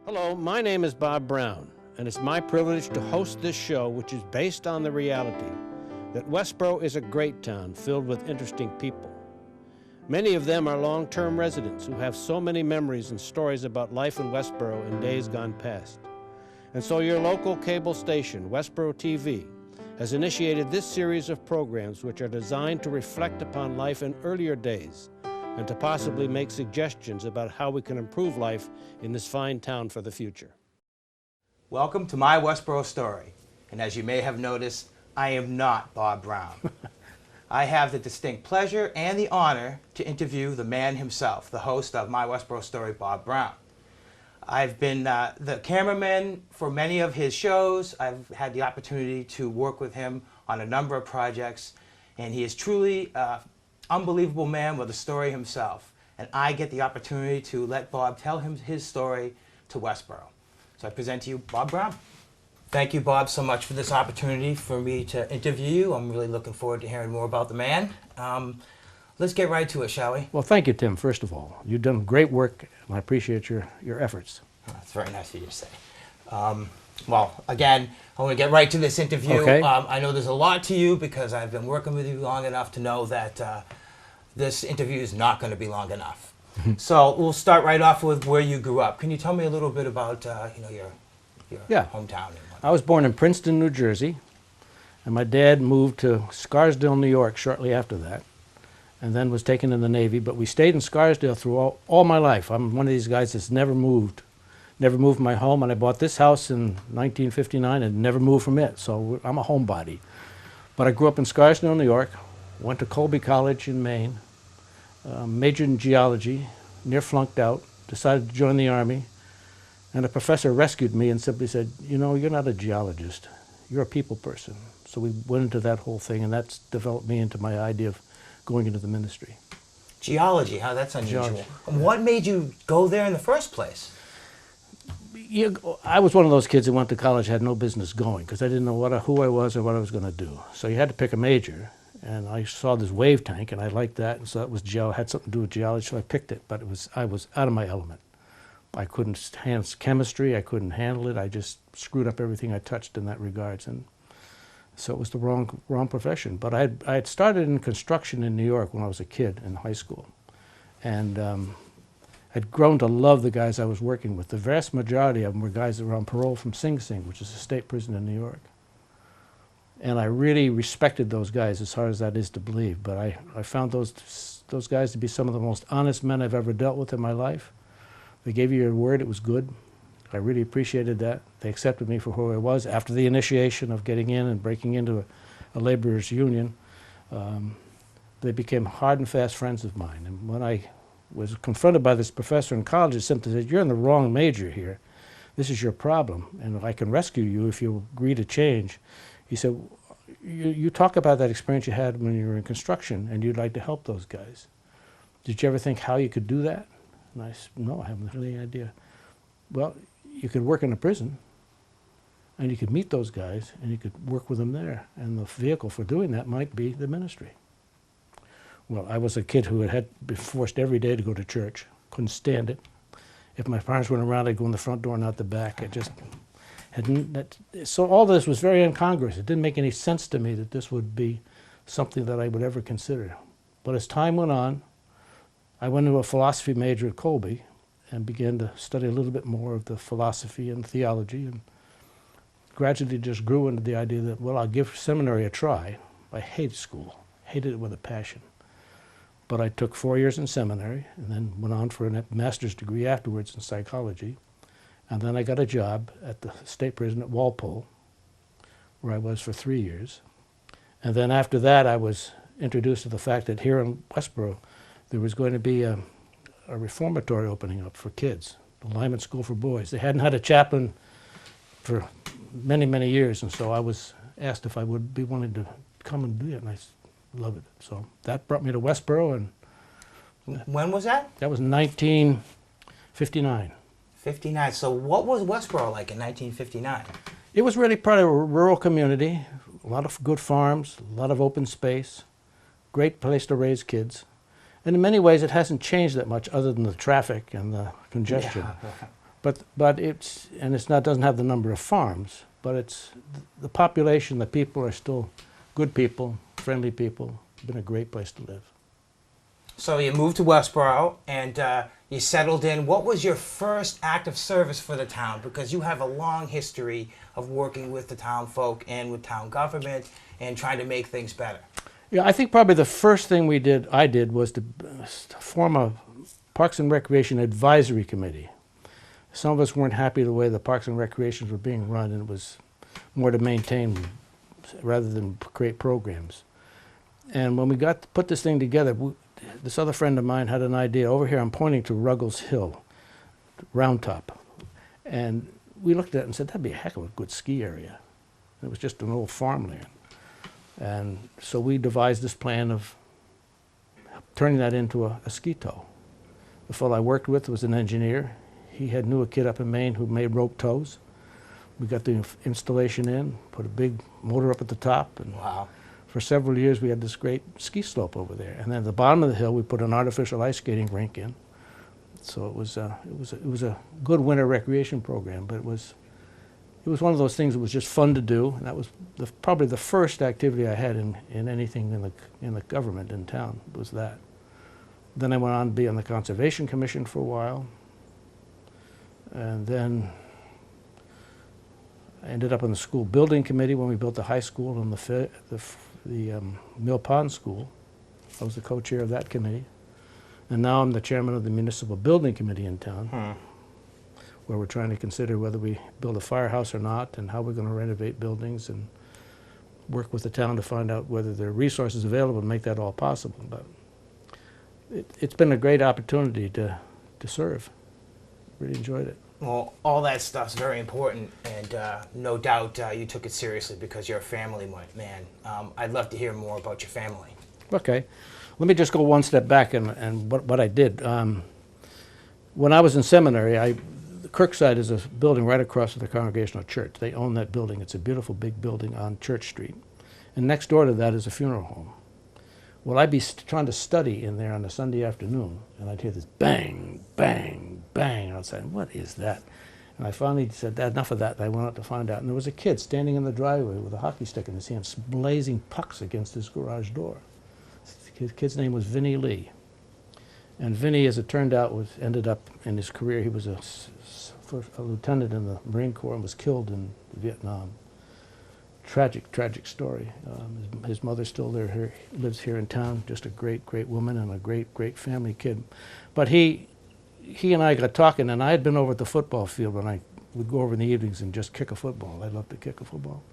Hello, my name is Bob Brown, and it's my privilege to host this show, which is based on the reality that Westboro is a great town filled with interesting people. Many of them are long-term residents who have so many memories and stories about life in Westboro in days gone past. And so your local cable station, Westboro TV, has initiated this series of programs which are designed to reflect upon life in earlier days and to possibly make suggestions about how we can improve life in this fine town for the future. Welcome to My Westboro Story, and as you may have noticed, I am not Bob Brown. I have the distinct pleasure and the honor to interview the man himself, the host of My Westboro Story, Bob Brown. I've been the cameraman for many of his shows. I've had the opportunity to work with him on a number of projects, and he is truly unbelievable man with a story himself, and I get the opportunity to let Bob tell him his story to Westboro. So I present to you Bob Brown. Thank you, Bob, so much for this opportunity for me to interview you. I'm really looking forward to hearing more about the man. Let's get right to it, shall we? Well, thank you, Tim, first of all. You've done great work, and I appreciate your efforts. That's very nice of you to say. Well, again, I want to get right to this interview. Okay. I know there's a lot to you because I've been working with you long enough to know that this interview is not going to be long enough. So we'll start right off with where you grew up. Can you tell me a little bit about your hometown? I was born in Princeton, New Jersey, and my dad moved to Scarsdale, New York shortly after that, and then was taken in the Navy. But we stayed in Scarsdale through all my life. I'm one of these guys that's never moved from my home, and I bought this house in 1959 and never moved from it, so I'm a homebody. But I grew up in Scarsdale, New York, went to Colby College in Maine, majored in geology, near flunked out, decided to join the Army, and a professor rescued me and simply said, you know, you're not a geologist, you're a people person. So we went into that whole thing, and that's developed me into my idea of going into the ministry. Geology, huh? That's unusual. Geology. What made you go there in the first place? I was one of those kids that went to college, had no business going, because I didn't know who I was or what I was going to do. So you had to pick a major, and I saw this wave tank, and I liked that, and so that was had something to do with geology, so I picked it. But I was out of my element. I couldn't handle chemistry, I couldn't handle it. I just screwed up everything I touched in that regards, and so it was the wrong profession. But I had started in construction in New York when I was a kid in high school, and I'd grown to love the guys I was working with. The vast majority of them were guys that were on parole from Sing Sing, which is a state prison in New York. And I really respected those guys, as hard as that is to believe. But I found those guys to be some of the most honest men I've ever dealt with in my life. They gave you your word, it was good. I really appreciated that. They accepted me for who I was. After the initiation of getting in and breaking into a laborers' union, they became hard and fast friends of mine. And when I was confronted by this professor in college, he simply said, you're in the wrong major here. This is your problem, and I can rescue you if you agree to change. He said, you talk about that experience you had when you were in construction, and you'd like to help those guys. Did you ever think how you could do that? And I said, no, I haven't any idea. Well, you could work in a prison, and you could meet those guys, and you could work with them there. And the vehicle for doing that might be the ministry. Well, I was a kid who had been forced every day to go to church. Couldn't stand it. If my parents weren't around, I'd go in the front door and out the back. I just hadn't. So all this was very incongruous. It didn't make any sense to me that this would be something that I would ever consider. But as time went on, I went into a philosophy major at Colby and began to study a little bit more of the philosophy and theology, and gradually just grew into the idea that, well, I'll give seminary a try. I hated school, hated it with a passion. But I took 4 years in seminary and then went on for a master's degree afterwards in psychology. And then I got a job at the state prison at Walpole, where I was for 3 years. And then after that, I was introduced to the fact that here in Westboro, there was going to be a reformatory opening up for kids, the Lyman School for Boys. They hadn't had a chaplain for many, many years, and so I was asked if I would be willing to come and do it, and I loved it. So that brought me to Westboro. And when was that? That was 1959. 59. So what was Westboro like in 1959? It was really part of a rural community, a lot of good farms, a lot of open space, great place to raise kids. And in many ways, it hasn't changed that much other than the traffic and the congestion. Yeah. But it's not, doesn't have the number of farms, but it's the population, the people are still good people, friendly people. It's been a great place to live. So you moved to Westboro and you settled in. What was your first act of service for the town? Because you have a long history of working with the town folk and with town government and trying to make things better. Yeah, I think probably the first thing I did was to form a Parks and Recreation Advisory Committee. Some of us weren't happy the way the Parks and Recreations were being run, and it was more to maintain rather than create programs. And when we got to put this thing together, this other friend of mine had an idea. Over here, I'm pointing to Ruggles Hill, Round Top. And we looked at it and said, that'd be a heck of a good ski area. It was just an old farmland. And so we devised this plan of turning that into a ski tow. The fellow I worked with was an engineer. He knew a kid up in Maine who made rope tows. We got the installation in, put a big motor up at the top, and wow. For several years we had this great ski slope over there. And then at the bottom of the hill we put an artificial ice skating rink in. So it was a good winter recreation program, but it was one of those things that was just fun to do, and that was probably the first activity I had in anything in the government in town, was that. Then I went on to be on the Conservation Commission for a while, and then I ended up on the school building committee when we built the high school and the Mill Pond School. I was the co-chair of that committee, and now I'm the chairman of the municipal building committee in town, where we're trying to consider whether we build a firehouse or not, and how we're going to renovate buildings, and work with the town to find out whether there are resources available to make that all possible. But it's been a great opportunity to serve. Really enjoyed it. Well, all that stuff's very important, and no doubt you took it seriously because you're a family man. I'd love to hear more about your family. Okay. Let me just go one step back and what I did. When I was in seminary, Kirkside is a building right across from the Congregational Church. They own that building. It's a beautiful big building on Church Street. And next door to that is a funeral home. Well, I'd be trying to study in there on a Sunday afternoon, and I'd hear this bang, bang, bang outside. What is that? And I finally said, enough of that. And I went out to find out. And there was a kid standing in the driveway with a hockey stick in his hand, blazing pucks against his garage door. His kid's name was Vinnie Lee. And Vinnie, as it turned out, ended up in his career, he was a lieutenant in the Marine Corps and was killed in Vietnam. Tragic, tragic story. His mother's still there, lives here in town, just a great, great woman and a great, great family kid. But he and I got talking, and I had been over at the football field when I would go over in the evenings and just kick a football. I loved to kick a football.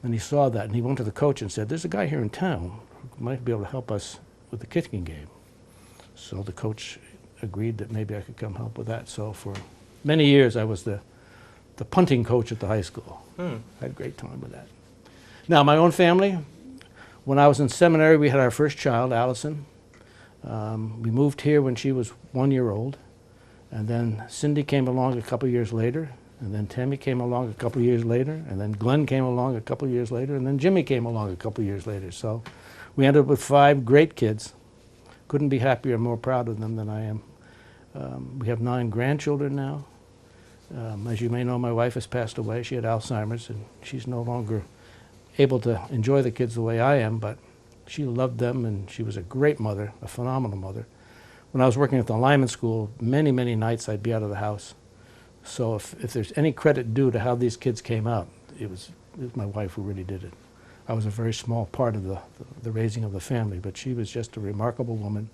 And he saw that, and he went to the coach and said, there's a guy here in town who might be able to help us with the kicking game. So the coach agreed that maybe I could come help with that. So for many years I was the punting coach at the high school. I had a great time with that. Now, my own family, when I was in seminary, we had our first child, Allison. We moved here when she was 1 year old, and then Cindy came along a couple years later, and then Tammy came along a couple years later, and then Glenn came along a couple years later, and then Jimmy came along a couple years later. So we ended up with 5 great kids. Couldn't be happier or more proud of them than I am. We have 9 grandchildren now. As you may know, my wife has passed away. She had Alzheimer's, and she's no longer able to enjoy the kids the way I am, but she loved them, and she was a great mother, a phenomenal mother. When I was working at the lineman school, many, many nights I'd be out of the house. So if there's any credit due to how these kids came out, it was my wife who really did it. I was a very small part of the raising of the family, but she was just a remarkable woman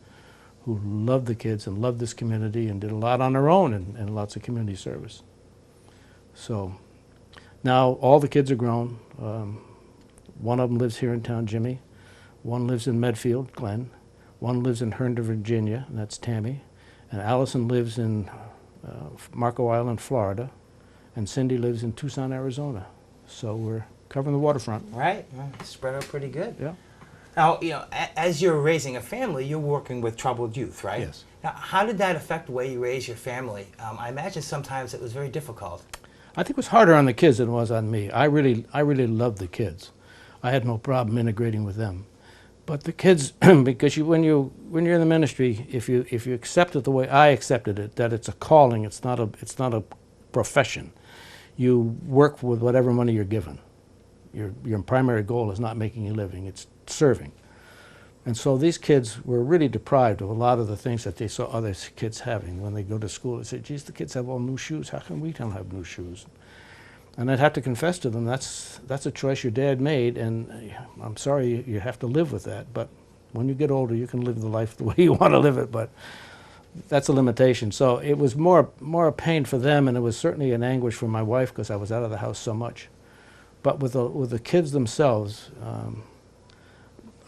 who loved the kids and loved this community and did a lot on her own and lots of community service. So now all the kids are grown. One of them lives here in town, Jimmy. One lives in Medfield, Glenn. One lives in Herndon, Virginia, and that's Tammy. And Allison lives in Marco Island, Florida. And Cindy lives in Tucson, Arizona. So we're covering the waterfront. Right, spread out pretty good. Yeah. Now, as you're raising a family, you're working with troubled youth, right? Yes. Now, how did that affect the way you raise your family? I imagine sometimes it was very difficult. I think it was harder on the kids than it was on me. I really loved the kids. I had no problem integrating with them. But the kids, because when you're in the ministry, if you accept it the way I accepted it, that it's a calling, it's not a profession. You work with whatever money you're given. Your primary goal is not making a living; it's serving. And so these kids were really deprived of a lot of the things that they saw other kids having. When they go to school, they say, "Geez, the kids have all new shoes. How come we don't have new shoes?" And I'd have to confess to them, that's a choice your dad made, and I'm sorry you have to live with that. But when you get older, you can live the life the way you want to live it, but that's a limitation. So it was more a pain for them, and it was certainly an anguish for my wife because I was out of the house so much. But with the kids themselves,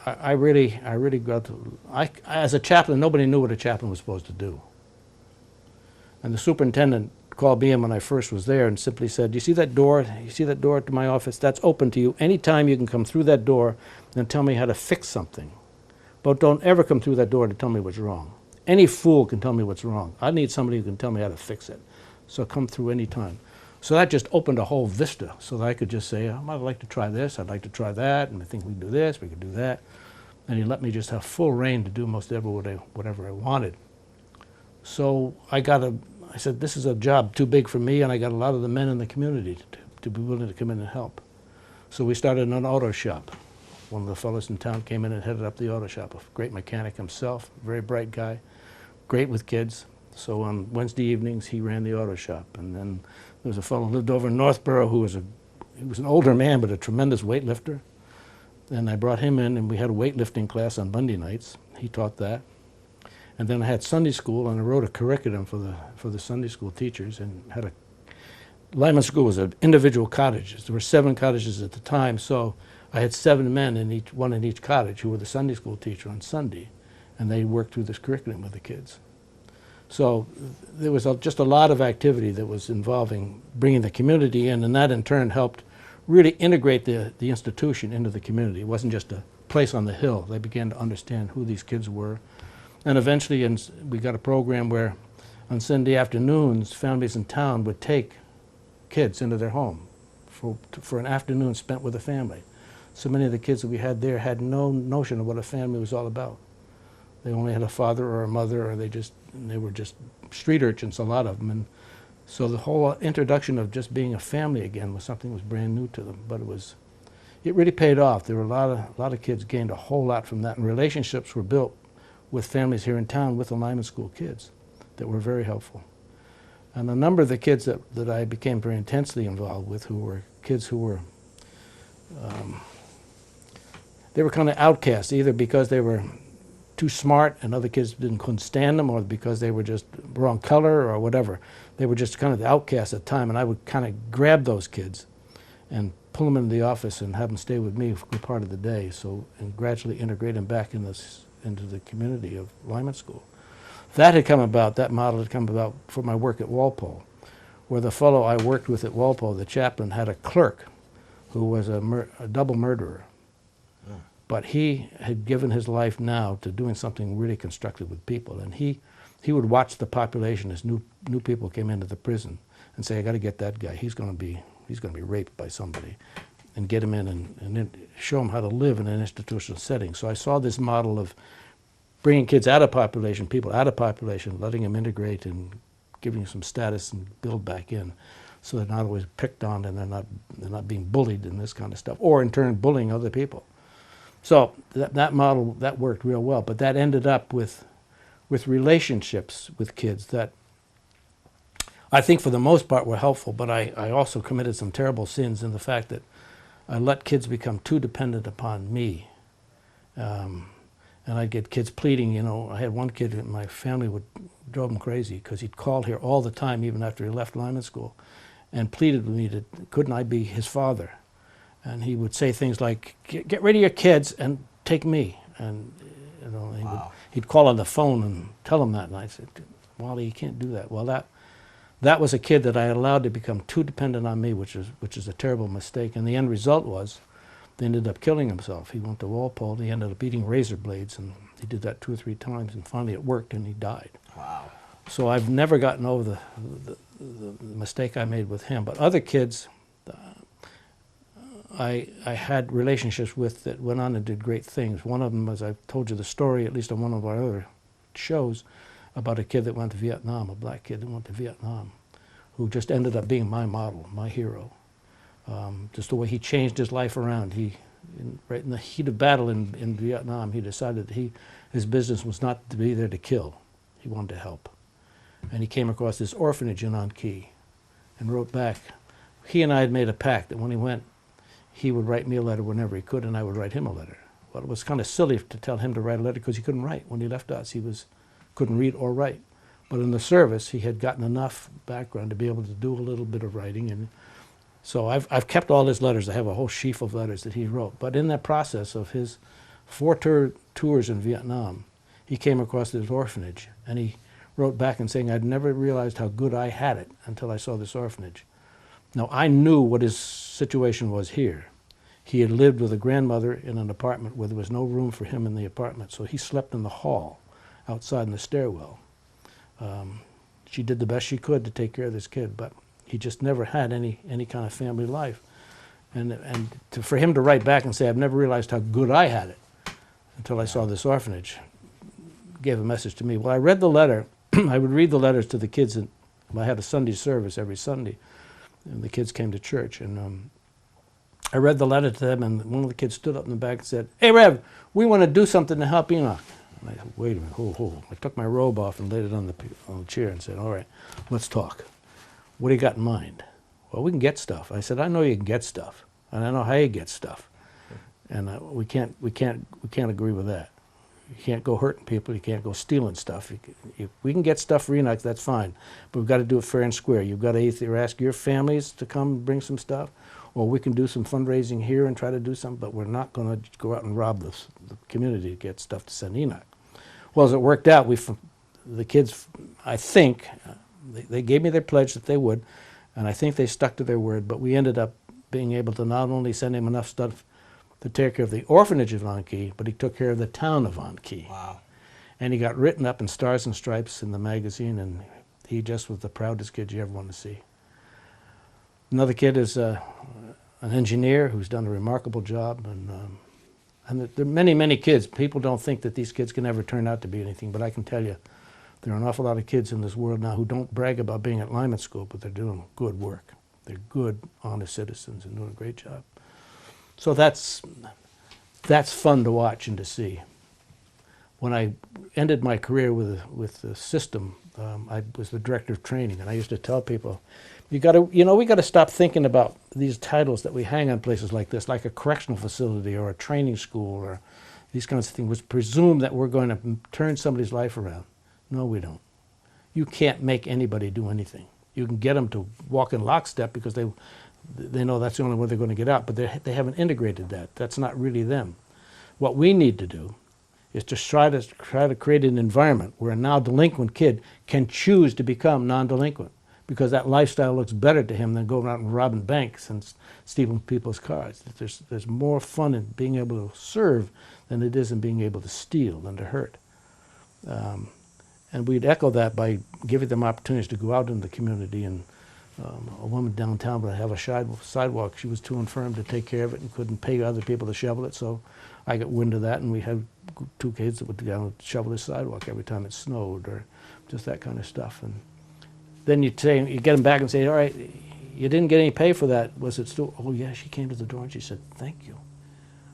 I really got to, as a chaplain, nobody knew what a chaplain was supposed to do. And the superintendent called me in when I first was there and simply said, "You see that door? You see that door to my office? That's open to you. Anytime you can come through that door and tell me how to fix something. But don't ever come through that door to tell me what's wrong. Any fool can tell me what's wrong. I need somebody who can tell me how to fix it. So come through any time." So that just opened a whole vista so that I could just say, "I'd like to try this, I'd like to try that, and I think we can do this, we could do that." And he let me just have full reign to do most whatever I wanted. So I said, this is a job too big for me, and I got a lot of the men in the community to be willing to come in and help. So we started an auto shop. One of the fellows in town came in and headed up the auto shop, a great mechanic himself, very bright guy, great with kids. So on Wednesday evenings, he ran the auto shop. And then there was a fellow who lived over in Northborough who was an older man, but a tremendous weightlifter. And I brought him in, and we had a weightlifting class on Monday nights. He taught that. And then I had Sunday school, and I wrote a curriculum for the Sunday school teachers, and had a Lyman School was an individual cottages. There were 7 cottages at the time, so I had 7 men one in each cottage who were the Sunday school teacher on Sunday, and they worked through this curriculum with the kids. So there was just a lot of activity that was involving bringing the community in, and that in turn helped really integrate the institution into the community. It wasn't just a place on the hill. They began to understand who these kids were. And eventually we got a program where on Sunday afternoons, families in town would take kids into their home for an afternoon spent with a family. So many of the kids that we had there had no notion of what a family was all about. They only had a father or a mother, or they were just street urchins, a lot of them. And so the whole introduction of just being a family again was something that was brand new to them. But it really paid off. There were a lot of kids gained a whole lot from that, and relationships were built with families here in town with the Lyman School kids that were very helpful. And a number of the kids that I became very intensely involved with, who were kids who were, they were kind of outcasts, either because they were too smart and other kids couldn't stand them, or because they were just wrong color or whatever. They were just kind of the outcasts at the time, and I would kind of grab those kids and pull them into the office and have them stay with me for a good part of the day, and gradually integrate them back into the community of Lyman School. That model had come about for my work at Walpole, where the fellow I worked with at Walpole, the chaplain, had a clerk who was a double murderer. But he had given his life now to doing something really constructive with people, and he would watch the population as new people came into the prison and say, "I got to get that guy. He's going to be raped by somebody," and get him in and then show him how to live in an institutional setting. So I saw this model of bringing kids out of population, people out of population, letting them integrate and giving them some status and build back in, so they're not always picked on and they're not being bullied and this kind of stuff, or in turn bullying other people. So that model, that worked real well, but that ended up with relationships with kids that I think for the most part were helpful, but I also committed some terrible sins in the fact that I let kids become too dependent upon me. And I'd get kids pleading, I had one kid in my family drove him crazy because he'd call here all the time, even after he left Lyman School, and pleaded with me couldn't I be his father? And he would say things like, "Get rid of your kids and take me." And Wow. he'd call on the phone and tell him that. And I said, "Wally, you can't do that." Well, that was a kid that I allowed to become too dependent on me, which is a terrible mistake. And the end result was, they ended up killing himself. He went to Walpole. He ended up eating razor blades, and he did that 2 or 3 times. And finally, it worked, and he died. Wow. So I've never gotten over the mistake I made with him. But other kids, I had relationships with that went on and did great things. One of them, as I've told you the story, at least on one of our other shows, about a kid that went to Vietnam, a black kid that went to Vietnam, who just ended up being my model, my hero. Just the way he changed his life around. Right in the heat of battle in Vietnam, he decided that his business was not to be there to kill. He wanted to help. And he came across this orphanage in An Kee and wrote back. He and I had made a pact that when he went, he would write me a letter whenever he could, and I would write him a letter. Well, it was kind of silly to tell him to write a letter because he couldn't write. When he left us, couldn't read or write. But in the service, he had gotten enough background to be able to do a little bit of writing. And so I've kept all his letters. I have a whole sheaf of letters that he wrote. But in that process of his 4 tours in Vietnam, he came across this orphanage, and he wrote back and saying, I'd never realized how good I had it until I saw this orphanage. Now, I knew what his situation was here. He had lived with a grandmother in an apartment where there was no room for him in the apartment, so he slept in the hall outside in the stairwell. She did the best she could to take care of this kid, but he just never had any kind of family life. For him to write back and say, I've never realized how good I had it until I saw this orphanage, gave a message to me. Well, I read the letter. I would read the letters to the kids. I had a Sunday service every Sunday, and the kids came to church. And I read the letter to them, and one of the kids stood up in the back and said, hey, Rev, we want to do something to help Enoch. And I said, wait a minute, hold. I took my robe off and laid it on the chair and said, all right, let's talk. What do you got in mind? Well, we can get stuff. I said, I know you can get stuff, and I know how you get stuff. And we can't agree with that. You can't go hurting people. You can't go stealing stuff. If we can get stuff for Enoch, that's fine. But we've got to do it fair and square. You've got to either ask your families to come and bring some stuff, or we can do some fundraising here and try to do something, but we're not going to go out and rob the community to get stuff to send Enoch. Well, as it worked out, the kids, I think, they gave me their pledge that they would, and I think they stuck to their word, but we ended up being able to not only send him enough stuff to take care of the orphanage of An Kee, but he took care of the town of An Kee. Wow. And he got written up in Stars and Stripes in the magazine, and he just was the proudest kid you ever want to see. Another kid is an engineer who's done a remarkable job, and there are many, many kids. People don't think that these kids can ever turn out to be anything, but I can tell you there are an awful lot of kids in this world now who don't brag about being at Lyman School, but they're doing good work. They're good, honest citizens and doing a great job. So that's fun to watch and to see. When I ended my career with the system, I was the director of training, and I used to tell people, we got to stop thinking about these titles that we hang on places like this, like a correctional facility or a training school or these kinds of things, which presume that we're going to turn somebody's life around. No, we don't. You can't make anybody do anything. You can get them to walk in lockstep because they know that's the only way they're going to get out, but they haven't integrated that. That's not really them. What we need to do is to try to create an environment where a now delinquent kid can choose to become non-delinquent, because that lifestyle looks better to him than going out and robbing banks and stealing people's cars. There's more fun in being able to serve than it is in being able to steal and to hurt. And we'd echo that by giving them opportunities to go out in the community. And a woman downtown would have a sidewalk. She was too infirm to take care of it and couldn't pay other people to shovel it, so I got wind of that, and we had 2 kids that would go down and shovel the sidewalk every time it snowed, or just that kind of stuff. And then you get them back and say, all right, you didn't get any pay for that. Was it still? Oh, yeah, she came to the door and she said, thank you.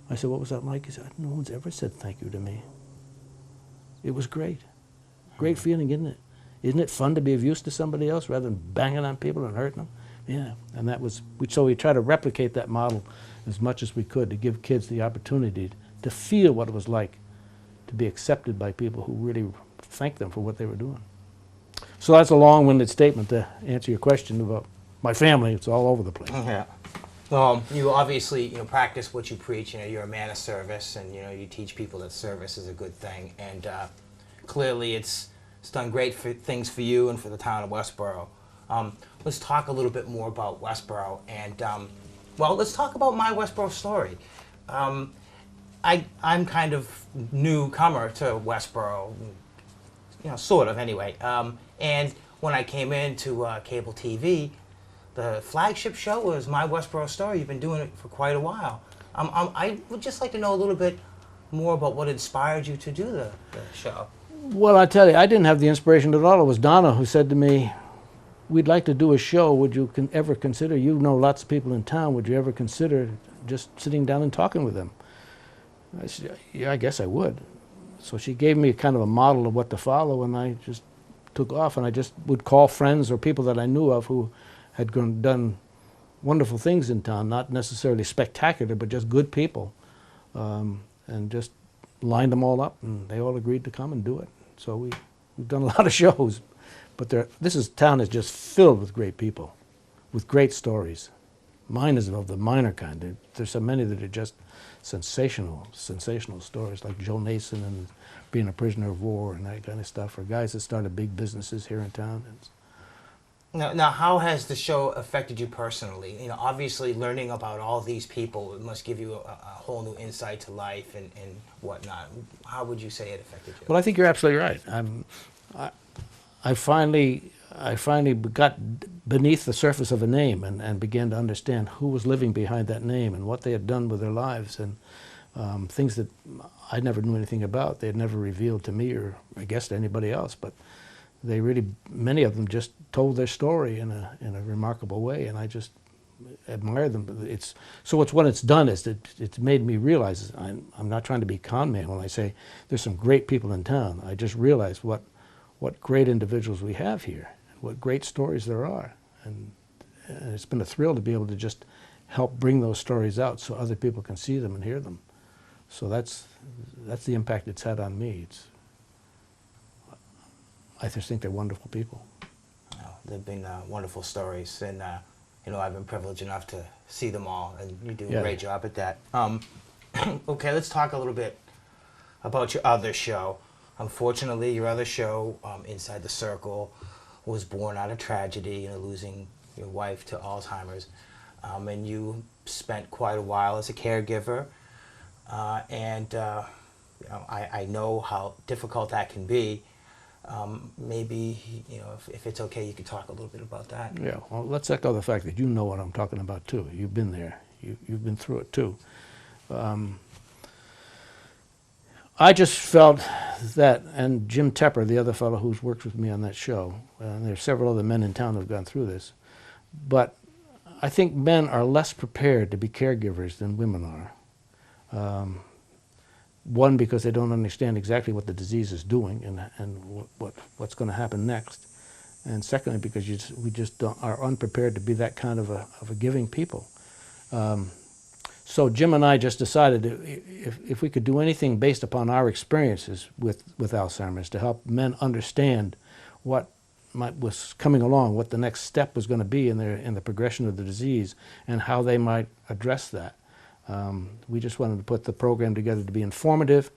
I said, what was that like? He said, no one's ever said thank you to me. It was great. Great feeling, isn't it? Isn't it fun to be of use to somebody else rather than banging on people and hurting them? Yeah, and so we try to replicate that model as much as we could to give kids the opportunity to feel what it was like to be accepted by people who really thanked them for what they were doing. So that's a long-winded statement to answer your question about my family. It's all over the place. Yeah. You obviously, practice what you preach. You're a man of service, and you teach people that service is a good thing. And clearly, it's done great things for you and for the town of Westboro. Let's talk a little bit more about Westboro, and let's talk about My Westboro Story. I'm kind of newcomer to Westboro, sort of anyway. And when I came into cable TV, the flagship show is My Westboro Story. You've been doing it for quite a while. I would just like to know a little bit more about what inspired you to do the show. Well, I tell you, I didn't have the inspiration at all. It was Donna who said to me, we'd like to do a show. Would you ever consider, you know lots of people in town, would you ever consider just sitting down and talking with them? I said, yeah, I guess I would. So she gave me kind of a model of what to follow, and I just took off, and I just would call friends or people that I knew of who had done wonderful things in town, not necessarily spectacular, but just good people, and just lined them all up, and they all agreed to come and do it. So we've done a lot of shows, but town is just filled with great people, with great stories. Mine is of the minor kind. There's so many that are just sensational stories, like Joe Nason and being a prisoner of war and that kind of stuff, or guys that started big businesses here in town. Now, how has the show affected you personally? You know, obviously learning about all these people, it must give you a whole new insight to life and whatnot. How would you say it affected you? Well, I think you're absolutely right. I finally got beneath the surface of a name and began to understand who was living behind that name and what they had done with their lives, and things that I never knew anything about. They had never revealed to me, or I guess to anybody else, but they really, many of them just told their story in a remarkable way, and I just admire them. What it's done is that it's made me realize I'm not trying to be con man when I say there's some great people in town. I just realized what great individuals we have here, and what great stories there are, and it's been a thrill to be able to just help bring those stories out so other people can see them and hear them. So that's the impact it's had on me. I just think they're wonderful people. They've been wonderful stories, and you know, I've been privileged enough to see them all, and you do a great job at that. Okay, let's talk a little bit about your other show. Unfortunately, your other show, Inside the Circle, was born out of tragedy, you know, losing your wife to Alzheimer's, and you spent quite a while as a caregiver, and you know, I know how difficult that can be. Maybe, you know, if it's okay, you could talk a little bit about that. Yeah, well, let's echo the fact that you know what I'm talking about too. You've been there. You've been through it too. I just felt that, and Jim Tepper, the other fellow who's worked with me on that show, and there's several other men in town who've gone through this, but I think men are less prepared to be caregivers than women are. One, because they don't understand exactly what the disease is doing and what's going to happen next, and secondly, because we just are unprepared to be that kind of a giving people. So Jim and I just decided if we could do anything based upon our experiences with Alzheimer's to help men understand what was coming along, what the next step was going to be in the progression of the disease, and how they might address that. We just wanted to put the program together to be informative,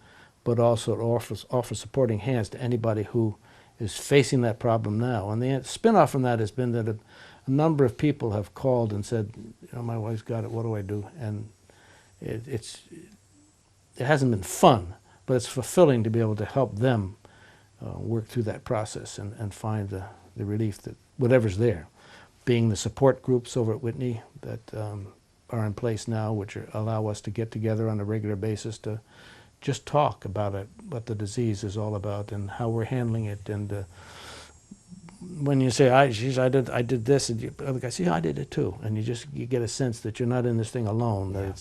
but also to offer supporting hands to anybody who is facing that problem now. And the spin-off from that has been that a number of people have called and said, you know, my wife's got it, what do I do? And it hasn't been fun, but it's fulfilling to be able to help them work through that process and find the relief that whatever's there. Being the support groups over at Whitney that are in place now, which allow us to get together on a regular basis to just talk about it, what the disease is all about and how we're handling it. And when you say, I did this, and the other guy says, yeah, I did it too. And you get a sense that you're not in this thing alone. Yeah.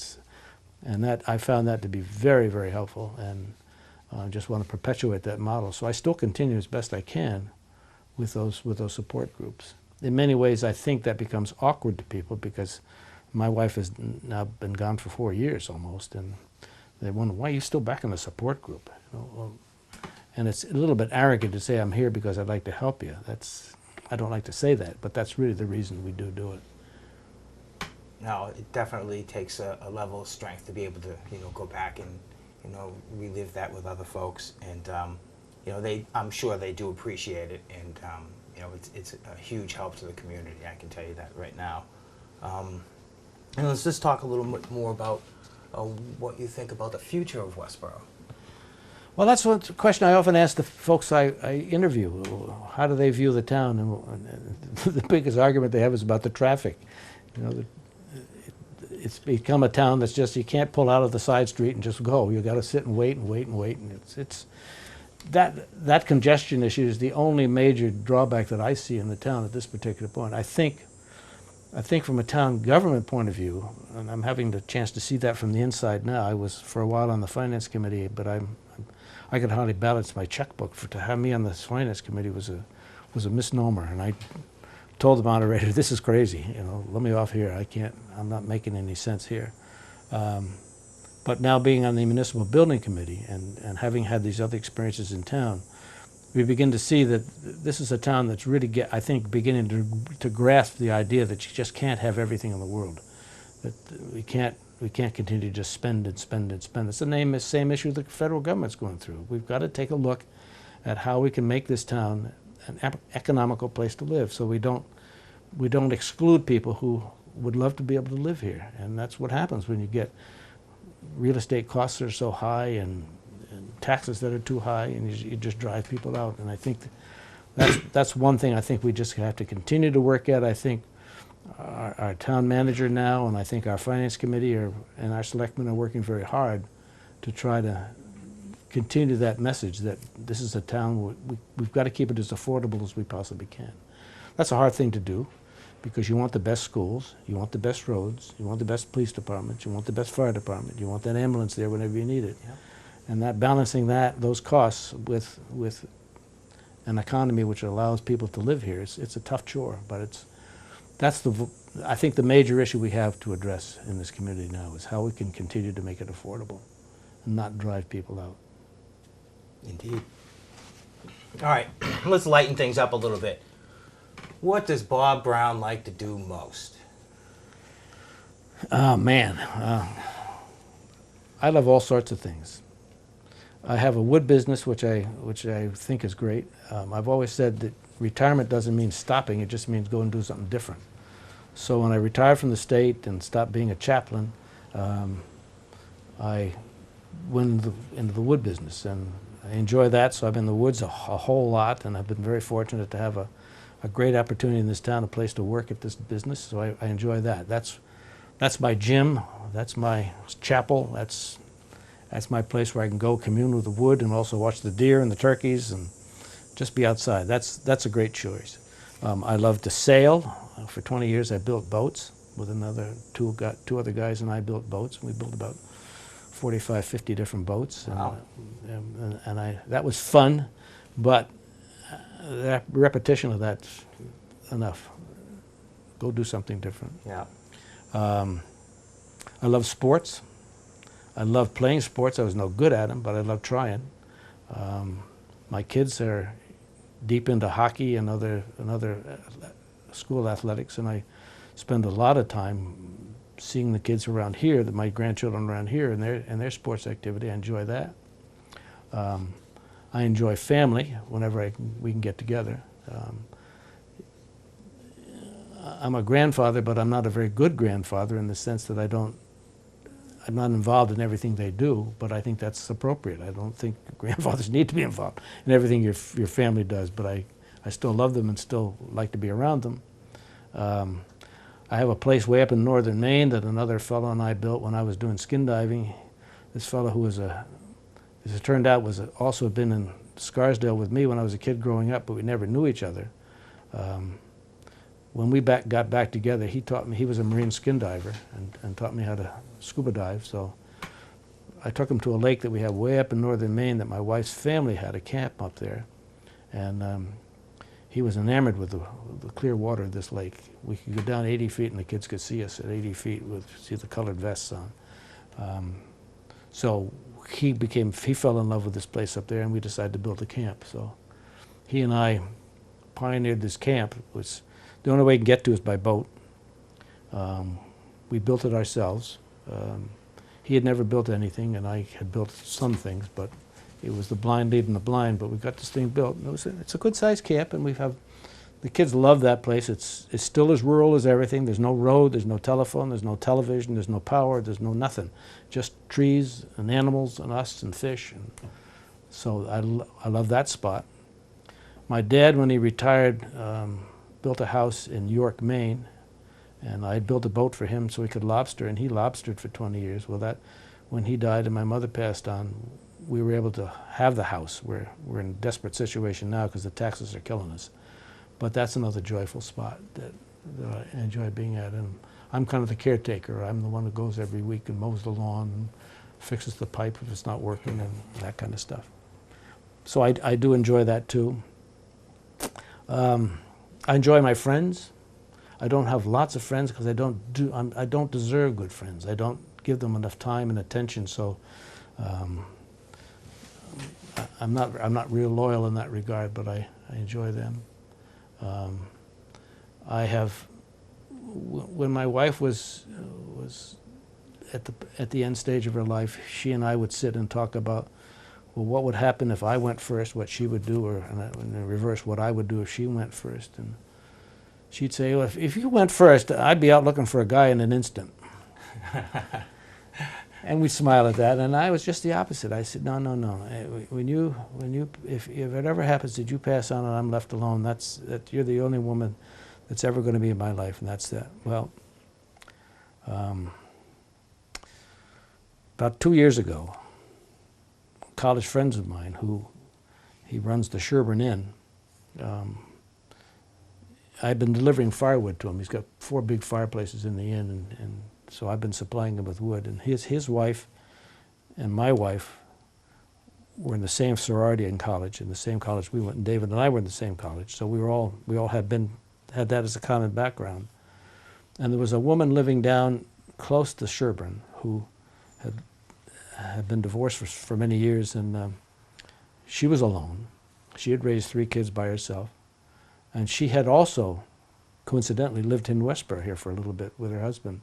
That I found that to be very, very helpful, and I just want to perpetuate that model. So I still continue as best I can with those support groups. In many ways, I think that becomes awkward to people because my wife has now been gone for 4 years almost, and they wonder, why are you still back in the support group? You know, well, and it's a little bit arrogant to say I'm here because I'd like to help you. I don't like to say that, but that's really the reason we do it. No, it definitely takes a level of strength to be able to, you know, go back and, you know, relive that with other folks, and you know, I'm sure they do appreciate it, and you know, it's a huge help to the community. I can tell you that right now. And let's just talk a little bit more about what you think about the future of Westboro. Well, that's one question I often ask the folks I interview. How do they view the town? And the biggest argument they have is about the traffic. You know, it's become a town that's just, you can't pull out of the side street and just go. You've got to sit and wait and wait and wait. And it's that congestion issue is the only major drawback that I see in the town at this particular point. I think from a town government point of view, and I'm having the chance to see that from the inside now. I was for a while on the finance committee, but I could hardly balance my checkbook. To have me on the finance committee was a misnomer, and I told the moderator, "This is crazy. You know, let me off here. I'm not making any sense here." But now being on the municipal building committee and having had these other experiences in town, we begin to see that this is a town that's really, I think, beginning to grasp the idea that you just can't have everything in the world. That we can't continue to just spend and spend and spend. It's the same issue the federal government's going through. We've got to take a look at how we can make this town an economical place to live, so we don't exclude people who would love to be able to live here. And that's what happens when you get real estate costs that are so high and taxes that are too high, and you just drive people out. And I think that's one thing I think we just have to continue to work at. I think our town manager now, and I think our finance committee and our selectmen are working very hard to try to continue that message that this is a town we've got to keep it as affordable as we possibly can. That's a hard thing to do, because you want the best schools, you want the best roads, you want the best police departments, you want the best fire department, you want that ambulance there whenever you need it. Yeah. And that balancing those costs with an economy which allows people to live here, it's a tough chore, but I think the major issue we have to address in this community now is how we can continue to make it affordable and not drive people out. Indeed. All right, let's lighten things up a little bit. What does Bob Brown like to do most? Oh, man. I love all sorts of things. I have a wood business, which I think is great. I've always said that retirement doesn't mean stopping, it just means go and do something different. So when I retired from the state and stopped being a chaplain, I went into the wood business, and I enjoy that. So I've been in the woods a whole lot, and I've been very fortunate to have a great opportunity in this town, a place to work at this business, so I enjoy that. That's my gym, that's my chapel, that's my place where I can go commune with the wood and also watch the deer and the turkeys and just be outside. That's a great choice. I love to sail. For 20 years I built boats with two other guys, and I built boats. We built about 45, 50 different boats. Wow. And that was fun, but the repetition of that's enough. Go do something different. Yeah. I love sports. I love playing sports. I was no good at them, but I love trying. My kids are deep into hockey and other school athletics, and I spend a lot of time seeing the kids around here, my grandchildren around here, and their sports activity. I enjoy that. I enjoy family whenever we can get together. I'm a grandfather, but I'm not a very good grandfather in the sense that I'm not involved in everything they do, but I think that's appropriate. I don't think grandfathers need to be involved in everything your family does, but I still love them and still like to be around them. I have a place way up in northern Maine that another fellow and I built when I was doing skin diving. This fellow, who was as it turned out, was also been in Scarsdale with me when I was a kid growing up, but we never knew each other. When we got back together, he taught me, he was a marine skin diver, and taught me how to scuba dive. So I took him to a lake that we have way up in northern Maine that my wife's family had a camp up there. And he was enamored with the clear water of this lake. We could go down 80 feet and the kids could see us at 80 feet see the colored vests on. So he fell in love with this place up there, and we decided to build a camp. So he and I pioneered this camp. The only way you can get to is by boat. We built it ourselves. He had never built anything, and I had built some things, but it was the blind leading the blind. But we got this thing built. And it's a good-sized camp, and the kids love that place. It's still as rural as everything. There's no road, there's no telephone, there's no television, there's no power, there's no nothing. Just trees and animals and us and fish. And So I love that spot. My dad, when he retired, built a house in York, Maine, and I built a boat for him so he could lobster, and he lobstered for 20 years. Well, when he died and my mother passed on, we were able to have the house. We're in a desperate situation now because the taxes are killing us. But that's another joyful spot that I enjoy being at. And I'm kind of the caretaker. I'm the one who goes every week and mows the lawn and fixes the pipe if it's not working and that kind of stuff. So I do enjoy that too. I enjoy my friends. I don't have lots of friends because I don't deserve good friends. I don't give them enough time and attention. So I'm not real loyal in that regard, but I enjoy them. When my wife was at the end stage of her life, she and I would sit and talk about, well, what would happen if I went first, what she would do, or in the reverse, what I would do if she went first. And she'd say, well, if you went first, I'd be out looking for a guy in an instant. And we'd smile at that, and I was just the opposite. I said, no. If it ever happens that you pass on and I'm left alone, that you're the only woman that's ever going to be in my life, and that's that. Well, about 2 years ago, college friends of mine he runs the Sherburne Inn. I've been delivering firewood to him. He's got 4 big fireplaces in the inn, and so I've been supplying him with wood. And his wife and my wife were in the same sorority in college, in the same college we went. And David and I were in the same college, so we all had that as a common background. And there was a woman living down close to Sherburne who had been divorced for many years, and she was alone. She had raised 3 kids by herself, and she had also, coincidentally, lived in Westborough here for a little bit with her husband.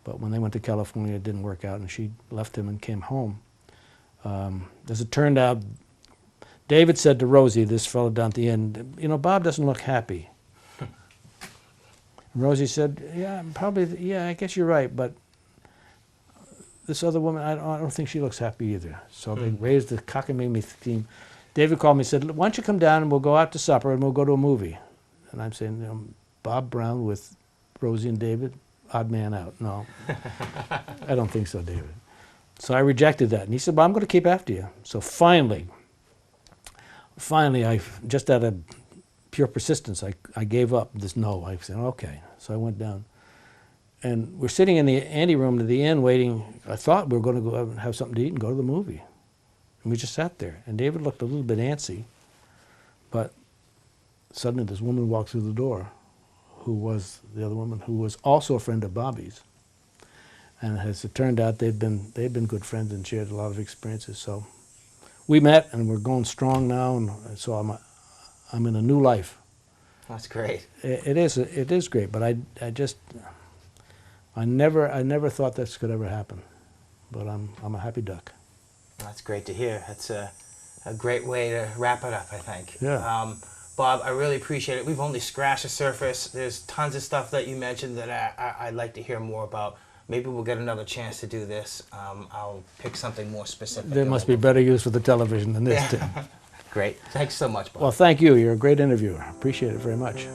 But when they went to California, it didn't work out, and she left him and came home. As it turned out, David said to Rosie, this fellow down at the end, you know, Bob doesn't look happy. And Rosie said, yeah, I guess you're right, but this other woman, I don't think she looks happy either. So they raised the cockamamie theme. David called me and said, why don't you come down and we'll go out to supper and we'll go to a movie. And I'm saying, you know, Bob Brown with Rosie and David, odd man out. No, I don't think so, David. So I rejected that. And he said, well, I'm going to keep after you. So finally, I just out of pure persistence, I gave up this no. I said, okay. So I went down. And we're sitting in the anteroom of the inn waiting. I thought we were going to go have something to eat and go to the movie. And we just sat there. And David looked a little bit antsy. But suddenly this woman walked through the door, who was the other woman, who was also a friend of Bobby's. And as it turned out, they'd been good friends and shared a lot of experiences. So we met, and we're going strong now. And so I'm in a new life. That's great. It is great. But I never thought this could ever happen. But I'm a happy duck. That's great to hear. That's a great way to wrap it up, I think. Yeah. Bob, I really appreciate it. We've only scratched the surface. There's tons of stuff that you mentioned that I'd like to hear more about. Maybe we'll get another chance to do this. I'll pick something more specific. There must be better use for the television than this, too. Great. Thanks so much, Bob. Well, thank you. You're a great interviewer. Appreciate it very much.